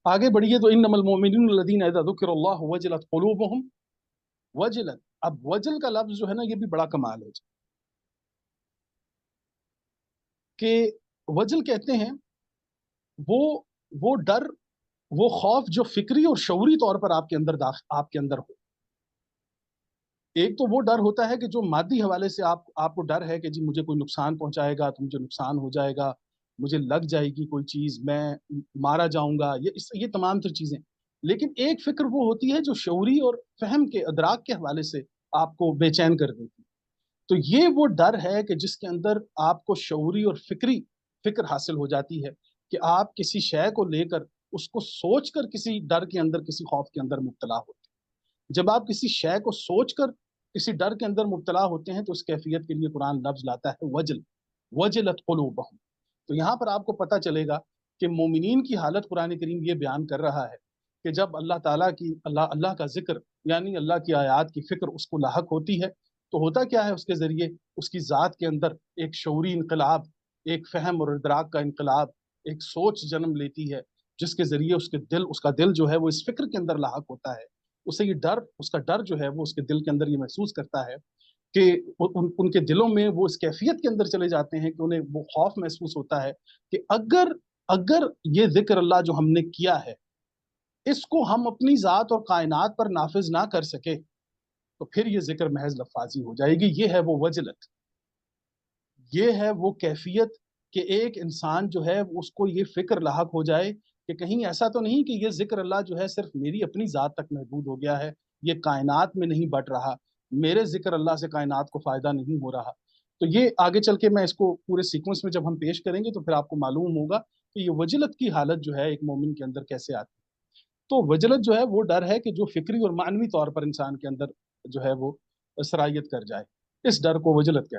आगे बढ़िए तो इन्नमल मोमिनून लदीना इज़ा ज़ुकिरल्लाहु वजलत क़ुलूबुहुम। वजलत, अब वजल का लफ्ज जो है ना, ये भी बड़ा कमाल है कि वजल कहते हैं वो वो डर, वो खौफ जो फिक्री और शऊरी तौर पर आपके अंदर हो। एक तो वो डर होता है कि जो मादी हवाले से आपको डर है कि जी मुझे कोई नुकसान पहुंचाएगा तो मुझे नुकसान हो जाएगा, मुझे लग जाएगी कोई चीज, मैं मारा जाऊंगा, ये तमाम तर चीजें। लेकिन एक फिक्र वो होती है जो शऊरी और फहम के अदराक के हवाले से आपको बेचैन कर देती है। तो ये वो डर है कि जिसके अंदर आपको शऊरी और फिक्र हासिल हो जाती है कि आप किसी शय को लेकर उसको सोचकर किसी डर के अंदर, किसी खौफ के अंदर मुब्तला होते हैं। जब आप किसी शय को सोचकर किसी डर के अंदर मुब्तला होते हैं तो उस कैफियत के लिए कुरान लफ्ज लाता है वजल, वजलत कुलूबहुम। तो यहाँ पर आपको पता चलेगा कि मोमिनीन की हालत कुरान करीम ये बयान कर रहा है कि जब अल्लाह का जिक्र, यानी अल्लाह की आयात की फिक्र उसको लाहक होती है, तो होता क्या है उसके जरिए, उसकी ज़ात के अंदर एक शऊरी इनकलाब, एक फहम और इदराक का इनकलाब, एक सोच जन्म लेती है, जिसके जरिए उसका दिल जो है वो इस फिक्र के अंदर लाहक होता है। उसे ये डर, उसका डर जो है वो उसके दिल के अंदर ये महसूस करता है कि उनके दिलों में वो इस कैफियत के अंदर चले जाते हैं कि उन्हें वो खौफ महसूस होता है कि अगर अगर ये जिक्र अल्लाह जो हमने किया है, इसको हम अपनी ज़ात और कायनात पर नाफिज ना कर सके तो फिर ये जिक्र महज लफाजी हो जाएगी। ये है वो वजलत, ये है वो कैफियत कि एक इंसान जो है उसको ये फिक्र लाहक हो जाए कि कहीं ऐसा तो नहीं कि ये जिक्र अल्लाह जो है सिर्फ मेरी अपनी ज़ात तक महदूद हो गया है, ये कायनात में नहीं बट रहा, मेरे जिक्र अल्लाह से कायनात को फ़ायदा नहीं हो रहा। तो ये आगे चल के मैं इसको पूरे सीक्वेंस में जब हम पेश करेंगे तो फिर आपको मालूम होगा कि ये वजलत की हालत जो है एक मोमिन के अंदर कैसे आती है। तो वजलत जो है वो डर है कि जो फिक्री और मानवी तौर पर इंसान के अंदर जो है वो सरायत कर जाए, इस डर को वजलत कहते हैं।